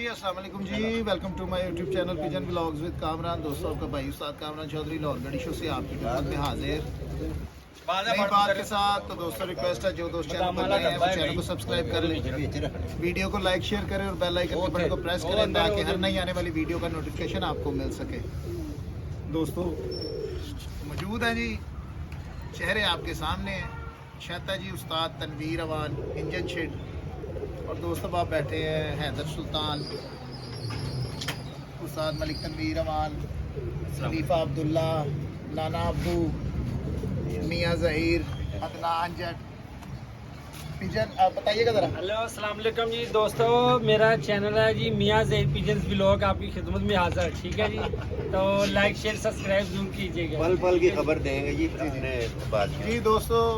अस्सलाम वालेकुम जी, welcome to my YouTube channel pigeon vlogs with Kamran. दोस्तों, आपका भाई उस्ताद कामरान चौधरी लाहौर गढ़ी शो से आपकी खिदमत में हाजिर नई बात के साथ। तो दोस्तों, रिक्वेस्ट है जो दोस्त चैनल पर नए हैं वो चैनल को सब्सक्राइब कर लें, वीडियो को लाइक शेयर करें और बेल आइकन के बटन को प्रेस करें ताकि हर नई आने वाली वीडियो का नोटिफिकेशन आपको मिल सके। दोस्तों, मौजूद हैं जी, चेहरे आपके सामने हैं, शहता जी, उस्ताद तनवीर अवान, इंजन शेड, और दोस्तों आप बैठे हैं हैदर सुल्तान, उस्ताद मलिक तनवीर अवान, खलीफा अब्दुल्ला, नाना अब्बू, मियाँ ज़हीर, अदनान जट, पिजन। आप बताइएगा ज़रा। हेलो, अस्सलाम वालेकुम जी दोस्तों, मेरा चैनल है जी मियाँ ज़हीर पिजन्स व्लॉग, आपकी खिदमत में हाजिर। ठीक है जी, तो लाइक शेयर सब्सक्राइब जरूर कीजिएगा। पल पल की खबर देंगे जी बात जी दोस्तों,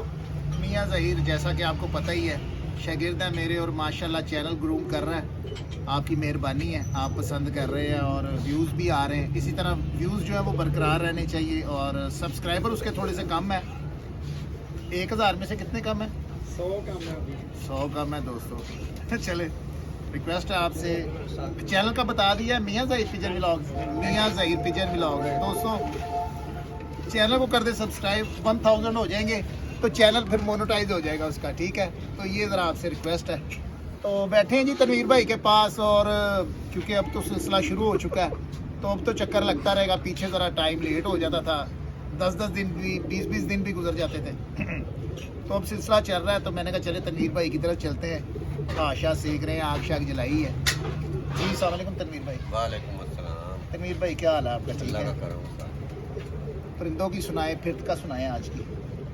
मियाँ ज़हीर जैसा कि आपको पता ही है, शागिर्द है मेरे और माशाल्लाह चैनल ग्रूम कर रहा है। आपकी मेहरबानी है, आप पसंद कर रहे हैं और व्यूज़ भी आ रहे हैं। इसी तरह व्यूज़ जो है वो बरकरार रहने चाहिए और सब्सक्राइबर उसके थोड़े से कम है। 1000 में से कितने कम है? 100 कम है अभी। 100 कम है दोस्तों। चले, रिक्वेस्ट है आपसे, चैनल का बता दिया है, मियाँ ज़हीर पिजन व्लॉग्स, मियाँ ज़हीर पिजन व्लॉग्स। दोस्तों, चैनल को कर दे सब्सक्राइब, 1000 हो जाएंगे तो चैनल फिर मोनेटाइज हो जाएगा उसका। ठीक है, तो ये ज़रा आपसे रिक्वेस्ट है। तो बैठे हैं जी तनवीर भाई के पास, और क्योंकि अब तो सिलसिला शुरू हो चुका है तो अब तो चक्कर लगता रहेगा। पीछे ज़रा टाइम लेट हो जाता था, 10-10 दिन भी, 20-20 दिन भी गुजर जाते थे। तो अब सिलसिला चल रहा है, तो मैंने कहा चले तनवीर भाई की तरफ चलते हैं। आशा सीख रहे हैं, आग शाग जलाई है जी। अस्सलाम वालेकुम तनवीर भाई। वालेकुम अस्सलाम। तनवीर भाई क्या हाल है आपका? ठीक अल्लाह है। का करम उस्ताद। परिंदों की सुनाए, फिर का सुनाए आज की।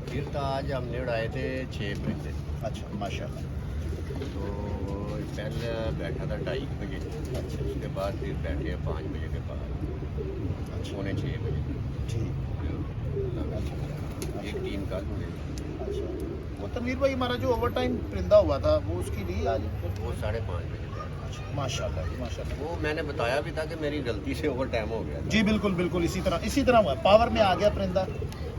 फिर तो आज हमने उड़ाए थे 6 परिंदे। अच्छा, माशाल्लाह। तो पहले बैठा था 2:30 बजे। अच्छा, उसके बाद फिर बैठे हैं 5 बजे के बाद, पौने 6 बजे। ठीक। एक टीम का जुड़े। अच्छा, वो तनवीर भाई हमारा जो ओवर टाइम परिंदा हुआ था वो उसकी ली आज? वो 5:30 बजे थे। अच्छा, माशाल्लाह जी, माशाल्लाह। वो मैंने बताया भी था कि मेरी गलती से ओवर टाइम हो गया था। जी बिल्कुल बिल्कुल, इसी तरह हुआ, पावर में आ गया परिंदा।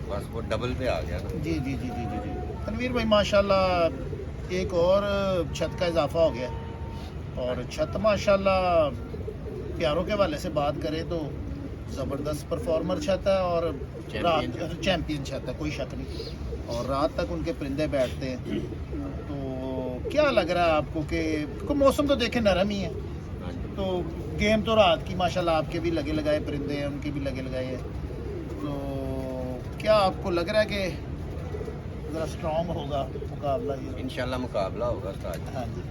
बस वो डबल पे आ गया ना। जी जी जी जी जी जी। तनवीर भाई माशाल्लाह एक और छत का इजाफा हो गया, और छत माशाल्लाह प्यारों के हवाले से बात करें तो ज़बरदस्त परफॉर्मर छत है और चैम्पियन छत है, कोई शक नहीं। और रात तक उनके परिंदे बैठते हैं। तो क्या लग रहा है आपको कि मौसम तो देखें नरम ही है, हाँ जी। तो गेम तो रात की माशाल्लाह आपके भी लगे लगाए परिंदे हैं, उनके भी लगे लगाए हैं। तो क्या आपको लग रहा है कि ज़रा स्ट्रॉन्ग होगा मुकाबला ये? इंशाल्लाह मुकाबला होगा उस्ताद। हाँ जी।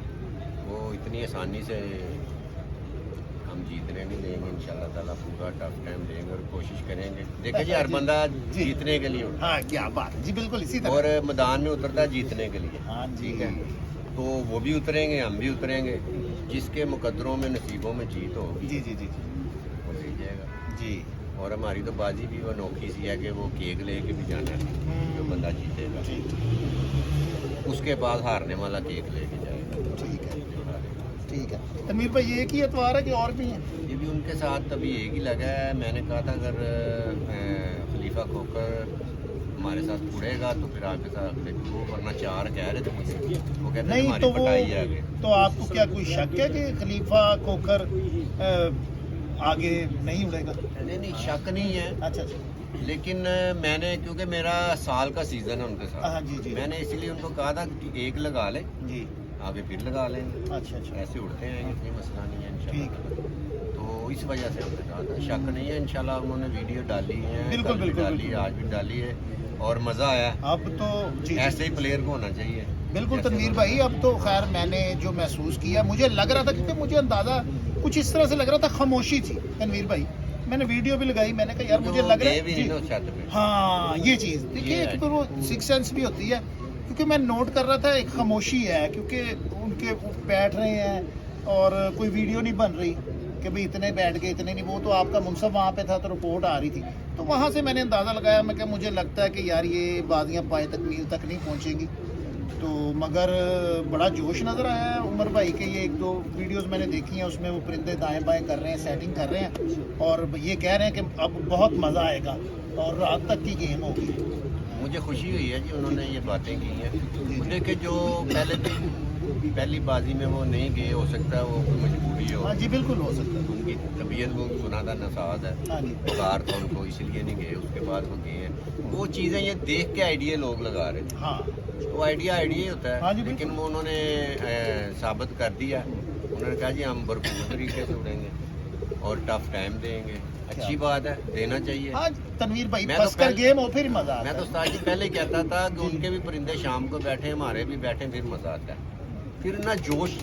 वो इतनी आसानी से हम जीतने नहीं देंगे इंशाल्लाह ताला। पूरा टफ टाइम देंगे और कोशिश करेंगे। देखिए जी, हर बंदा जीतने के लिए होता हाँ, क्या बात है जी, बिल्कुल इसी है तरह। और मैदान में उतरता है जीतने के लिए। हाँ जी। ठीक है, तो वो भी उतरेंगे, हम भी उतरेंगे। जिसके मुकद्दरों में नसीबों में जीत होगी जी जी जी वो जीत जाएगा जी। और हमारी तो बाजी भी वो अनोखी सी है कि वो केक लेके भी जाना है। जो बंदा जीतेगा जी, उसके बाद हारने वाला केक लेके जाएगा। ठीक है जो हारेगा। ठीक है। तनवीर भाई एक ही एतवार है कि और भी हैं? ये भी उनके साथ तभी एक ही लगा है। मैंने कहा था अगर खलीफा खोकर हमारे साथ उड़ेगा तो फिर आपके साथ अगले वो, वरना 4 कह रहे थे मुझे। वो कहते नहीं हमारी तो वो, पटाई है आगे। तो आपको क्या कोई शक है कि खलीफा खोकर आगे नहीं उड़ेगा? नहीं नहीं, शक नहीं है। अच्छा अच्छा। लेकिन मैंने, क्योंकि मेरा साल का सीजन है उनके हाँ साथ, जी जी। मैंने इसीलिए उनको कहा था कि एक लगा ले, जी। आगे फिर लगा लेंगे। अच्छा अच्छा। ऐसे उड़ते हैं, कोई मसला नहीं है ठीक इंशाल्लाह। तो इस वजह से हमने कहा था, शक नहीं है इंशाल्लाह। उन्होंने वीडियो डाली है, बिल्कुल, कल भी बिल्कुल, डाली है, बिल्कुल। आज भी डाली है और मज़ा आया। अब तो जी ऐसे ही प्लेयर को होना चाहिए। बिल्कुल जैसे तनवीर उन्होंने- भाई, अब तो खैर मैंने जो महसूस किया, मुझे लग रहा था, क्योंकि मुझे अंदाज़ा कुछ इस तरह से लग रहा था, खामोशी थी तनवीर भाई। मैंने वीडियो भी लगाई, मैंने कहा यार मुझे लग रहा गए भी है नहीं जी। ना उस छत पे। हाँ, ये चीज़ देखिए, ये एक है। तो वो सिक्स सेंस भी होती है, क्योंकि मैं नोट कर रहा था एक खामोशी है, क्योंकि उनके वो बैठ रहे हैं और कोई वीडियो नहीं बन रही कि भाई इतने बैठ गए इतने नहीं। वो तो आपका मुनसब वहाँ पे था तो रिपोर्ट आ रही थी, तो वहाँ से मैंने अंदाज़ा लगाया। मैं क्या, मुझे लगता है कि यार ये बाजियाँ पाए तक मील तक नहीं पहुँचेंगी। तो मगर बड़ा जोश नज़र आया है उमर भाई के। ये 1-2 वीडियोस मैंने देखी हैं, उसमें वो परिंदे दाएं बाएं कर रहे हैं, सेटिंग कर रहे हैं और ये कह रहे हैं कि अब बहुत मज़ा आएगा और रात तक की गेम होगी। मुझे खुशी हुई है जी, उन्होंने ये बातें की हैं। देखिए, जो पहले भी पहली बाजी में वो नहीं गए, हो सकता है वो कोई मजबूरी हो, हाँ जी बिल्कुल हो सकता है। उनकी तबीयत वो सुना था नसाज है, हाँ जी बुखार था उनको, इसलिए नहीं गए। उसके बाद वो गए हैं। वो चीज़ें ये देख के आइडिया लोग लगा रहे थे, हाँ वो आइडिया ही होता हाँ है। जी, लेकिन वो उन्होंने साबित कर दिया। उन्होंने कहा जी हम भरपूर तरीके से उड़ेंगे और टफ टाइम देंगे। अच्छी बात है, देना चाहिए। हाँ तनवीर भाई मैं तो फंस कर पहले- गेम हो फिर मजा आता मैं तो है। उस्ताद जी पहले ही कहता था कि जी। उनके भी परिंदे शाम को बैठे, हमारे भी बैठे, फिर मजा आता है। फिर ना जोश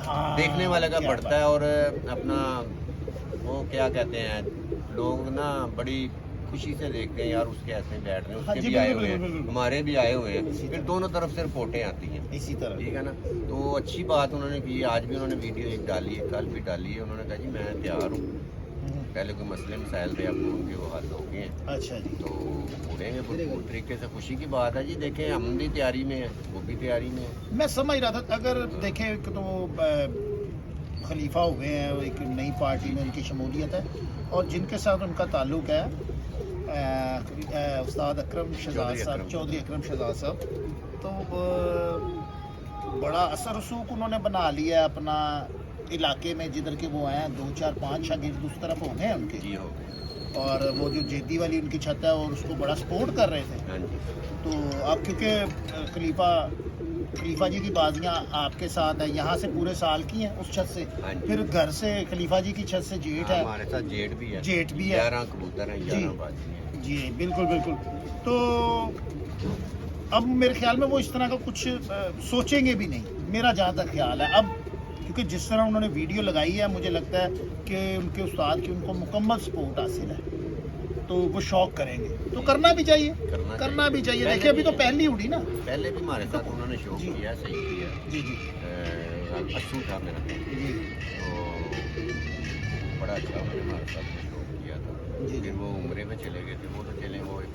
हाँ, देखने वाले का क्या बढ़ता बात। है और अपना वो क्या कहते हैं, लोग ना बड़ी खुशी से देखते हैं यार उसके ऐसे बैठ रहे हैं, हाँ उसके जी, भी आए बिल्कुल, हुए हैं, बिल्कुल, बिल्कुल। हमारे भी आए हुए हैं, इसी फिर तरह। दोनों तरफ से रिपोर्टें आती हैं। इसी तरह ठीक है ना, तो अच्छी बात उन्होंने की। आज भी उन्होंने वीडियो एक डाली है, कल भी डाली है। उन्होंने कहा जी मैं तैयार हूँ, पहले कोई मसले मसाइल थे, अब उनके वो हल हो गए हैं, अच्छा जी तो उड़ेंगे भरपूर तरीके से। खुशी की बात है जी। देखें हम भी तैयारी में है, वो भी तैयारी में है। मैं समझ रहा था अगर देखें कि तो खलीफा हुए हैं, वो एक नई पार्टी में उनकी शमूलियत है और जिनके साथ उनका ताल्लुक है उस्ताद अकरम शहजाद साहब, चौधरी अकरम शहजाद साहब, तो बड़ा असर रसूख उन्होंने बना लिया है अपना इलाके में जिधर के वो हैं। 2 4 5 शागिर्द उस तरफ हो गए हैं उनके, जी हो गए। और वो जो जेदी वाली उनकी छत है और उसको बड़ा सपोर्ट कर रहे थे। हाँ जी, तो अब क्योंकि खलीफा जी की बाजियाँ आपके साथ है, यहाँ से पूरे साल की हैं उस छत से, हाँ जी। फिर घर से खलीफा जी की छत से जेठ है। हमारे साथ जेठ भी है, जेठ भी है। 11 कबूतर हैं, 11 बाजी हैं। जी बिल्कुल बिल्कुल। तो अब मेरे ख्याल में वो इस तरह का कुछ सोचेंगे भी नहीं, मेरा जहाँ तक ख्याल है। अब क्योंकि जिस तरह उन्होंने वीडियो लगाई है, मुझे लगता है कि उनके उस्ताद की उनको मुकम्मल सपोर्ट हासिल है, तो वो शौक करेंगे, तो करना भी चाहिए, करना भी चाहिए। देखिए अभी तो पहली उड़ी ना। पहले भी हमारे साथ उन्होंने शो जी। किया, सही किया। जी जी अच्छू था मेरा, जी तो बड़ा अच्छा उन्होंने हमारे साथ शो किया था। जी। फिर वो उम्रे में चले गए थे, वो तो चले, वो एक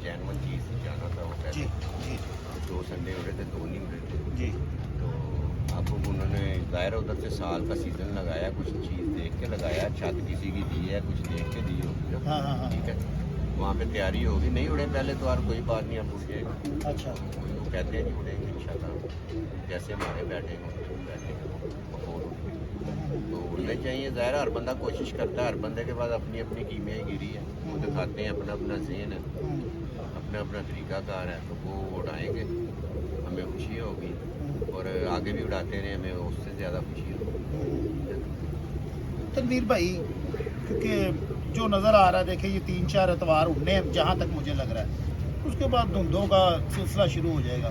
जैनवन चीज़ जाना था वो जी पहले। जी 2 संडे उड़े थे, 2 नहीं उड़े थे। जी तो अब उन्होंने ज़ाहिर उधर से साल का सीज़न लगाया, कुछ चीज़ देख के लगाया, छत किसी की दी है, कुछ देख के दी होगी ना। हाँ हाँ हाँ ठीक है, वहाँ पे तैयारी होगी। नहीं उड़े पहले तो यार कोई बात नहीं, अब उड़ जाएगा। अच्छा वो कहते हैं नहीं उड़ेंगे इंशाल्लाह, जैसे हमारे बैठेंगे और उड़ेंगे। तो उड़ने चाहिए। ज़ाहिर हर बंदा कोशिश करता है, हर बंदे के पास अपनी अपनी कीमियाई गिरी है, वो दिखाते हैं अपना अपना ज़हन है, अपना अपना तरीकाकार है, तो वो उड़ाएंगे, हमें खुशी होगी और आगे भी उड़ाते रहे, हमें उससे ज़्यादा खुशी होगी। तनवीर भाई, क्योंकि जो नज़र आ रहा है, देखिए ये 3 4 एतवार उड़ने हैं जहाँ तक मुझे लग रहा है, उसके बाद धुंधों का सिलसिला शुरू हो जाएगा।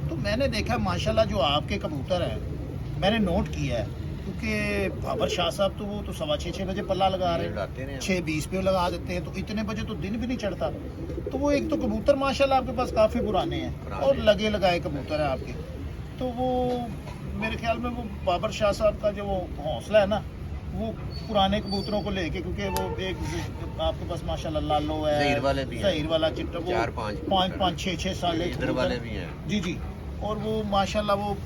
तो मैंने देखा माशाल्लाह जो आपके कबूतर हैं, मैंने नोट किया है, क्योंकि बाबर शाह साहब तो वो तो 6:15 बजे पल्ला लगा रहे हैं, उड़ाते रहे 6:20 पे लगा देते हैं, तो इतने बजे तो दिन भी नहीं चढ़ता। तो वो एक तो कबूतर माशाल्लाह आपके पास काफ़ी पुराने हैं और लगे लगाए कबूतर हैं आपके, तो वो मेरे ख्याल में वो बाबर शाह साहब का जो वो हौसला है ना, वो पुराने कबूतरों को लेके, क्योंकि वो एक आपके पास माशाल्लाह लालो है, ज़हीर वाले भी हैं। ज़हीर वाला चिट्टा, वो 4 5 5 6 साल इधर वाले भी हैं। जी जी, और वो माशाल्लाह वो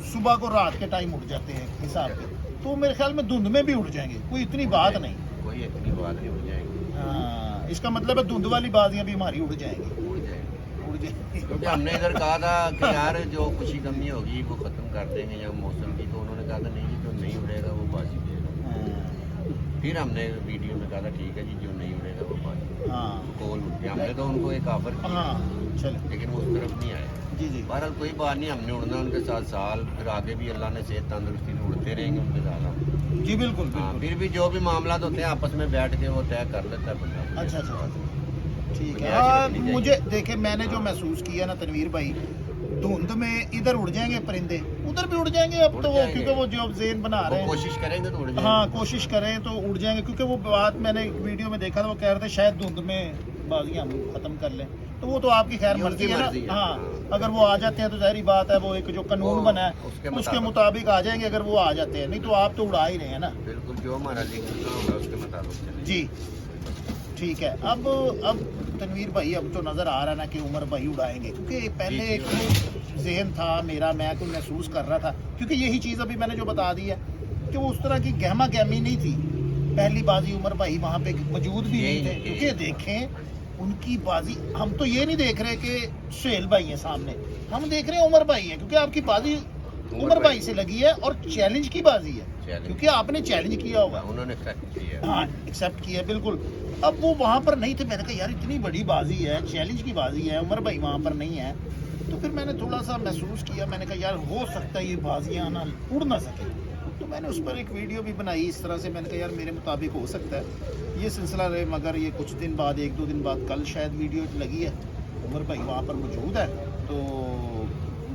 सुबह को रात के टाइम उड़ जाते हैं हिसाब के, तो मेरे ख्याल में धुंध में भी उड़ जाएंगे, कोई इतनी बात नहीं। कोई इतनी बात नहीं, उड़ जाएंगे, हाँ, इसका मतलब है धुंध वाली बाजियाँ भी हमारी उड़ जाएंगी, उड़ जाएंगे। उड़ जाएंगी। क्योंकि हमने इधर कहा था कि यार जो खुशी कमी होगी वो ख़त्म कर देंगे या मौसम की, तो उन्होंने कहा था नहीं जी, जो नहीं उड़ेगा वो बाजी देगा। हाँ, फिर हमने वीडियो में कहा था ठीक है जी, जो नहीं उड़ेगा वो बाजी हाँ कोल उड़ गया। हमने तो उनको एक ऑफर किया, हाँ चलो लेकिन वो उस तरफ नहीं आए। जी जी बहरहाल कोई बात नहीं, हमने उड़ना उनके साथ साल, फिर आगे भी अल्लाह ने सेहत तंदुरुस्ती में उड़ते रहेंगे उनके साथ हम। जी बिल्कुल हाँ, बिल्कुल। फिर भी जो भी मामला होते हैं आपस में बैठ के वो तय कर लेता है बंदा। अच्छा अच्छा ठीक है। बुनियाद हाँ, रखनी चाहिए। मुझे देखे मैंने जो महसूस किया ना तनवीर भाई, धुंध में इधर उड़ जाएंगे परिंदे, उधर भी उड़ जाएंगे अब उड़ तो वो, जाएंगे। क्योंकि वो जो ज़ेन बना वो रहे हैं, कोशिश करेंगे तो उड़ जाएंगे। हाँ कोशिश करें तो उड़ जाएंगे, क्योंकि वो बात मैंने वीडियो में देखा था, वो कह रहे थे शायद धुंध में बाजियाँ हम खत्म कर लें, तो वो तो आपकी खैर ये मर्जी उनकी है मर्जी है। ना। हाँ, अगर वो आ जाते हैं तो ज़ाहिर बात है, वो एक जो कानून वो बना है उसके उसके मुताबिक आ जाएंगे, अगर वो आ जाते हैं, नहीं तो आप तो उड़ा ही रहे हैं ना। बिल्कुल, जो हमारा लीगल होगा उसके मुताबिक चलेंगे। जी ठीक है। अब तनवीर भाई, अब तो नज़र आ रहा है ना कि उमर भाई उड़ाएंगे, क्योंकि पहले जी, एक जहन था मेरा, मैं को महसूस कर रहा था, क्योंकि यही चीज़ अभी मैंने जो बता दी है कि वो उस तरह की गहमा गहमी नहीं थी। पहली बाजी उमर भाई वहाँ पे मौजूद भी नहीं थे, क्योंकि देखें उनकी बाजी, हम तो ये नहीं देख रहे कि सुहेल भाई हैं सामने, हम देख रहे हैं उमर भाई हैं, क्योंकि आपकी बाजी उमर भाई से लगी है और चैलेंज की बाजी है, Challenge। क्योंकि आपने चैलेंज किया होगा। उन्होंने एक्सेप्ट किया। हाँ, एक्सेप्ट किया बिल्कुल। अब वो वहाँ पर नहीं थे, मैंने कहा यार इतनी बड़ी बाजी है, चैलेंज की बाजी है, उमर भाई वहाँ पर नहीं है, तो फिर मैंने थोड़ा सा महसूस किया, मैंने कहा यार हो सकता है ये बाजियाँ ना उड़ ना सके, तो मैंने उस पर एक वीडियो भी बनाई इस तरह से। मैंने कहा यार मेरे मुताबिक हो सकता है ये सिलसिला रहे, मगर ये कुछ दिन बाद, 1-2 दिन बाद, कल शायद वीडियो लगी है, उमर भाई वहाँ पर मौजूद है, तो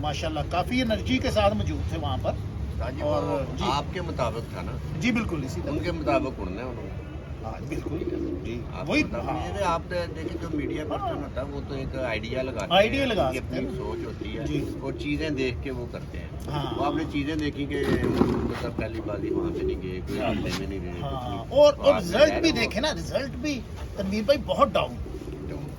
माशाल्लाह काफ़ी एनर्जी के साथ मौजूद थे वहाँ पर। ताजी और वो जी। आपके मुताबिक था ना, जी बिल्कुल इसी तरह। उनके मुताबिक उड़ना है उन्होंने। हाँ बिल्कुल जी, आपके वही मुताबिक हाँ। नहीं है, आप देखिए जो मीडिया पर्सन होता है वो तो एक आइडिया लगाते आइडिया हैं, लगा उनकी सकते अपनी हैं। सोच होती है जी। और चीज़ें देख के वो करते हैं। हाँ। वो आपने चीज़ें देखी कि मतलब पहली बाजी वहाँ पे नहीं गए, कोई हादसे में नहीं गए, हाँ, कुछ और नहीं। रिजल्ट भी देखे ना, रिजल्ट भी तनवीर भाई बहुत डाउन,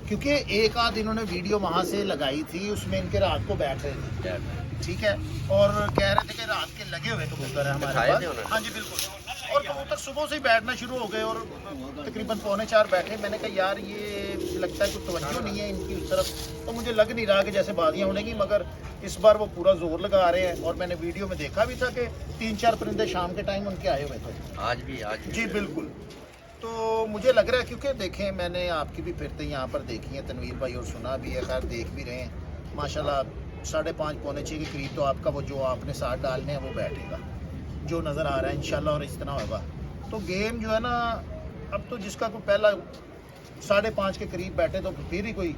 क्योंकि एक आध इन्होंने वीडियो वहाँ से लगाई थी, उसमें इनके रात को बैठ रहे थे, ठीक है, और कह रहे थे कि रात के लगे हुए कबूतर है हमारे दिखाए थे पास। उन्होंने? हाँ जी बिल्कुल, और कबूतर सुबह से ही बैठना शुरू हो गए और तकरीबन 3:45 बैठे। मैंने कहा यार ये लगता है कुछ तवज्जो नहीं है इनकी उस तरफ, तो मुझे लग नहीं रहा कि जैसे बाजियाँ उड़ेंगी, मगर इस बार वो पूरा जोर लगा रहे हैं। और मैंने वीडियो में देखा भी था कि 3-4 परिंदे शाम के टाइम उनके आए हुए थे। आज भी जी बिल्कुल, तो मुझे लग रहा है, क्योंकि देखें मैंने आपकी भी फिरते यहाँ पर देखी है तनवीर भाई, और सुना भी है, खैर देख भी रहे हैं माशाल्लाह, 5:30-6 के करीब तो आपका वो जो आपने साथ डालने हैं वो बैठेगा, जो नज़र आ रहा है इंशाल्लाह, और इस तरह होगा। तो गेम जो है ना, अब तो जिसका कोई पहला 5:30 के करीब बैठे तो फिर ही कोई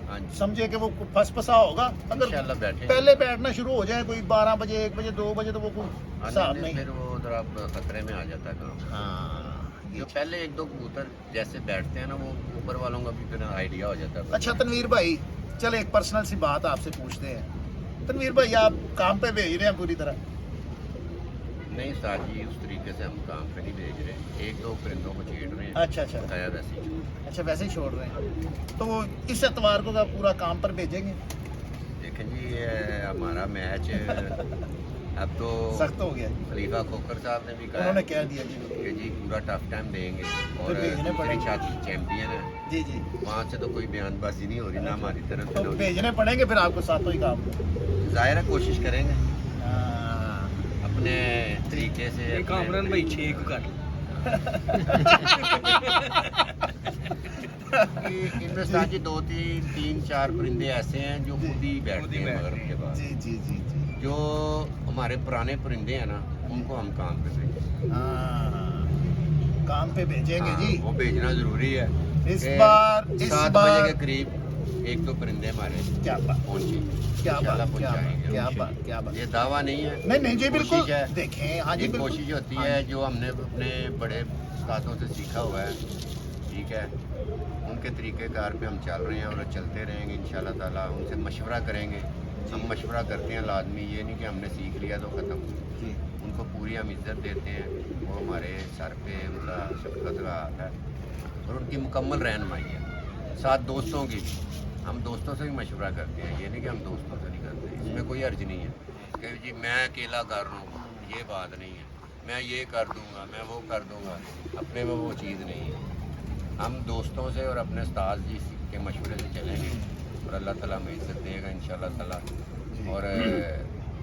हाँ जी, समझे कि वो फंसा होगा। अगर इंशाल्लाह बैठे पहले बैठना शुरू हो जाए कोई 12 बजे, 1 बजे, 2 बजे, तो वो कोई हाँ, हिसाब नहीं, नहीं। फिर वो उधर आप खतरे में आ जाता है काम। हाँ जो पहले 1-2 कबूतर जैसे बैठते हैं ना, वो ऊपर वालों का भी फिर आइडिया हो जाता है। अच्छा तनवीर भाई, चल एक पर्सनल सी बात आपसे पूछते हैं। तनवीर भाई आप काम पे भेज रहे हैं पूरी तरह? नहीं साहब जी, उस तरीके से हम काम पे नहीं भेज रहे, 1-2 परिंदों को छेड़ रहे हैं। अच्छा अच्छा बताया वैसे ही छोड़। अच्छा, वैसे ही छोड़ रहे हैं, तो इस एतवार को क्या पूरा काम पर भेजेंगे? देखें जी, ये हमारा मैच अब तो सख्त हो गया, खलीफा खोकर साहब ने भी कहा उन्होंने कह दिया जी। कि जी पूरा टफ टाइम देंगे, और फिर भेजने दूसरी पड़ेंगे। छाती चैंपियन है, जी जी, वहाँ से तो कोई बयानबाजी नहीं हो रही ना हमारी तरफ तो से। भेजने पड़ेंगे फिर आपको सातों ही काम। जाहिर है कोशिश करेंगे हाँ, अपने तरीके से। अपने- कामरान भाई 6 को कर कि इनमें साथ ही 2-3-4 परिंदे ऐसे हैं जो खुद ही बैठते हैं मगरब के बाद। जी जी जी जी, जो हमारे पुराने परिंदे हैं ना, उनको हम काम पे भेजें। हाँ, काम पे भेजेंगे हाँ, जी। वो भेजना जरूरी है। इस कि बार 7 बजे के करीब 1-2 परिंदे हमारे क्या बात, पहुंचे, क्या इंशाल्लाह बात, क्या बात, पहुंचाएंगे। क्या बात, क्या बात। ये दावा नहीं है, नहीं नहीं जी बिल्कुल, कोशिश है। देखें हाँ जी ये बिल्कुल, कोशिश होती हाँ है जो हमने अपने बड़े उस्तादों से सीखा हुआ है, ठीक है, उनके तरीक़ेकार पे हम चल रहे हैं और चलते रहेंगे इंशाल्लाह ताला। उनसे मशवरा करेंगे, हम मशवरा करते हैं लाजमी, ये नहीं कि हमने सीख लिया तो ख़त्म। जी। उनको पूरी हम इज्जत देते हैं, वो हमारे सर पे उनका शफकत का हाथ है और उनकी मुकम्मल रहनुमाई है। साथ दोस्तों की भी, हम दोस्तों से भी मशवरा करते हैं, ये नहीं कि हम दोस्तों से नहीं करते, इसमें कोई अर्ज नहीं है कि जी मैं अकेला कर रहा हूँ, ये बात नहीं है, मैं ये कर दूँगा, मैं वो कर दूँगा, अपने में वो चीज़ नहीं है। हम दोस्तों से और अपने उस्ताद जी के मशवरे से चलेंगे और अल्लाह ताला हमें इज्जत देगा इंशाल्लाह ताला। और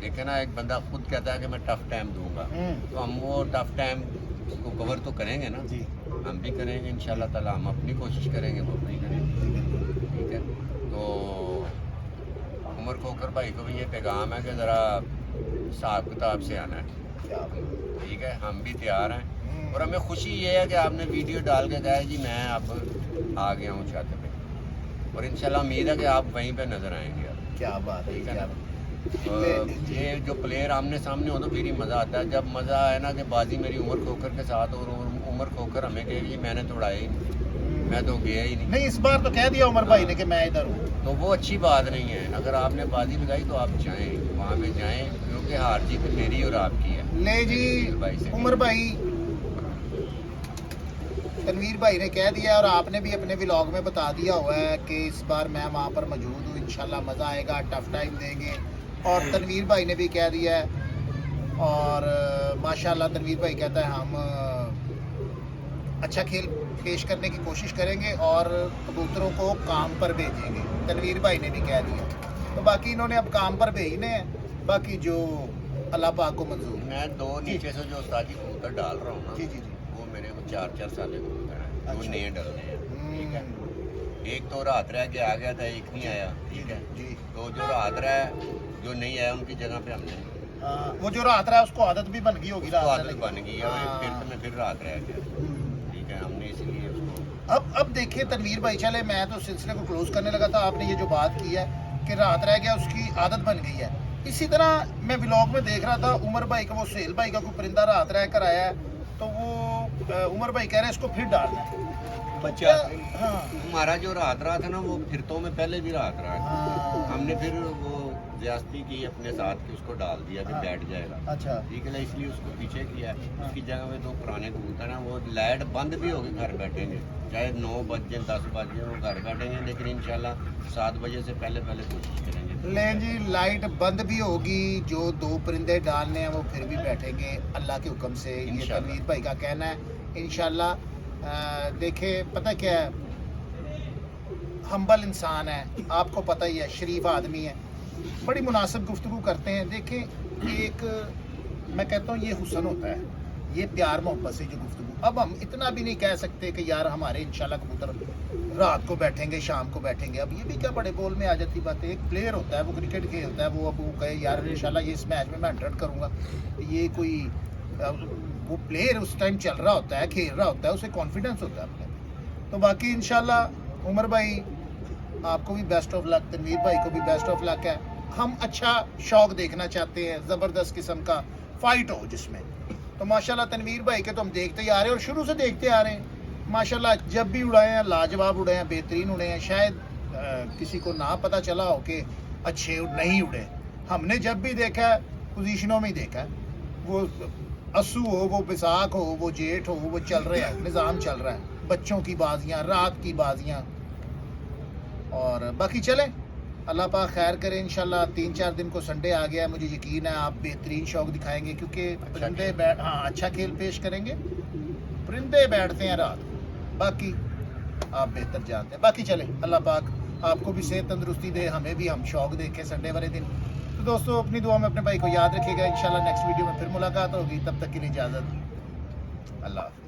देखे ना, एक बंदा खुद कहता है कि मैं टफ़ टाइम दूंगा, तो हम वो टफ़ टाइम को कवर तो करेंगे ना, जी हम भी करेंगे इंशाल्लाह ताला। हम अपनी कोशिश करेंगे, वो अपनी करेंगे, ठीक है। तो उमर खोकर भाई को भी ये पैगाम है कि ज़रा हिसाब किताब से आना है, क्या बात। ठीक है, हम भी तैयार हैं। और हमें खुशी ये है कि आपने वीडियो डाल के कहा जी मैं अब आ गया हूँ छत पे, और इंशाल्लाह उम्मीद है कि आप वहीं पे नज़र आएंगे अब, क्या बात है, ठीक है क्या ना। बात। ये जो प्लेयर आमने सामने हो तो फिर ही मज़ा आता है। जब मज़ा है ना कि बाजी मेरी उमर खोकर के साथ, और उमर खोकर हमें कहेगी मैंने तो उड़ाया ही नहीं, मैं तो गया ही नहीं, नहीं, इस बार तो कह दिया उमर भाई ने कि मैं इधर हूँ, तो वो अच्छी बात नहीं है। अगर आपने बाजी लगाई तो आप जाएँ, वहाँ पे जाएँ, क्योंकि हार जीत मेरी और आपकी है। ले जी भाई से उमर भाई, तनवीर भाई ने कह दिया और आपने भी अपने व्लॉग में बता दिया हुआ है कि इस बार मैं वहाँ पर मौजूद हूँ, इंशाल्लाह मज़ा आएगा, टफ टाइम देंगे। और तनवीर भाई ने भी कह दिया है, और माशाल्लाह तनवीर भाई कहता है हम अच्छा खेल पेश करने की कोशिश करेंगे और कबूतरों को काम पर भेजेंगे। तनवीर भाई ने भी कह दिया, तो बाकी इन्होंने अब काम पर भेजने हैं, बाकी जो अल्लाह पाक को मंजूर। मैं दो नीचे से जो उस्ताद जी कबूतर डाल रहा हूँ ना, जी जी जी। वो मेरे को 4-4 साल के कबूतर हैं, अच्छा। वो नए डल रहे हैं। ठीक है, हम्म, एक तो रात रह के आ गया था, एक नहीं आया। ठीक है, जी। तो जो रात रहा है, जो नहीं आया उनकी जगह पे हमने हाँ, वो जो रात रहा है उसको आदत भी बन गई होगी उसको रात आदत रहने बन गई है, और हाँ। फिर तो मैं फिर रात रह गया। की। ठीक है, हमने इसलिए उसको अब देखिए तनवीर भाई, चले मैं तो सिलसिले को क्लोज करने लगा था, आपने ये जो बात की है कि रात रह गया उसकी आदत बन गई है। इसी तरह मैं व्लॉग में देख रहा था उमर भाई का, वो सुहेल भाई का कोई परिंदा रात रह कर आया है, तो वो उमर भाई कह रहे हैं इसको फिर डालना है। बच्चा हाँ हमारा जो रात रहा था ना, वो फिरतों में पहले भी रात रहा था। हाँ, हमने फिर वो ज्यादती की अपने साथ कि उसको डाल दिया कि हाँ। बैठ जाएगा। अच्छा ठीक है ना, इसलिए उसको पीछे किया है। हाँ। उसकी जगह में दो पुराने कबूतर हैं, वो लाइट बंद भी होगी घर बैठेंगे, चाहे 9 बजे 10 बजे वो घर बैठेंगे, लेकिन इंशाल्लाह 7 बजे से पहले कोशिश करेंगे। लें जी, लाइट बंद भी होगी, जो दो परिंदे डालने हैं वो फिर भी बैठेंगे अल्लाह के हुक्म से। ये इंशाल्लाह। तनवीर भाई का कहना है इंशाल्लाह। देखे पता क्या है, हम्बल इंसान है, आपको पता ही है, शरीफ आदमी है, बड़ी मुनासिब गुफ्तगू करते हैं। देखें, एक मैं कहता हूँ ये हुस्न होता है, ये प्यार मोहब्बत से जो गुफ्तगू। अब हम इतना भी नहीं कह सकते कि यार हमारे इंशाल्लाह कबूतर रात को बैठेंगे, शाम को बैठेंगे। अब ये भी क्या बड़े बोल में आ जाती बात है। एक प्लेयर होता है, वो क्रिकेट खेलता है, वो अब वो कहे यार इंशाल्लाह ये इस मैच में मैं 100 करूँगा, ये कोई वो प्लेयर उस टाइम चल रहा होता है, खेल रहा होता है, उसे कॉन्फिडेंस होता है अपने। तो बाकी इंशाल्लाह उमर भाई आपको भी बेस्ट ऑफ लक, तनवीर भाई को भी बेस्ट ऑफ लक है। हम अच्छा शौक देखना चाहते हैं, ज़बरदस्त किस्म का फाइट हो जिसमें। तो माशाल्लाह तनवीर भाई के तो हम देखते ही आ रहे हैं और शुरू से देखते आ रहे हैं माशाल्लाह। जब भी उड़ाए हैं लाजवाब उड़े हैं, बेहतरीन उड़े हैं। शायद किसी को ना पता चला हो कि अच्छे नहीं उड़े। हमने जब भी देखा है पोजीशनों में ही देखा है, वो अस्सू हो, वो बिसाख हो, वो जेठ हो, वो चल रहे हैं, निज़ाम चल रहा है, बच्चों की बाजियाँ, रात की बाजियाँ। और बाकी चलें, अल्लाह पाक खैर करे। इंशाल्लाह 3-4 दिन को संडे आ गया है, मुझे यकीन है आप बेहतरीन शौक दिखाएंगे, क्योंकि परिंदे अच्छा खेल पेश करेंगे। परिंदे बैठते हैं रात, बाकी आप बेहतर जानते हैं। बाकी चलें, अल्लाह पाक आपको भी सेहत तंदुरुस्ती दे, हमें भी, हम शौक देखें संडे वाले दिन। तो दोस्तों अपनी दुआ में अपने भाई को याद रखिएगा। इंशाल्लाह नेक्स्ट वीडियो में फिर मुलाकात होगी, तब तक के लिए इजाज़त, अल्लाह हाफ़िज़।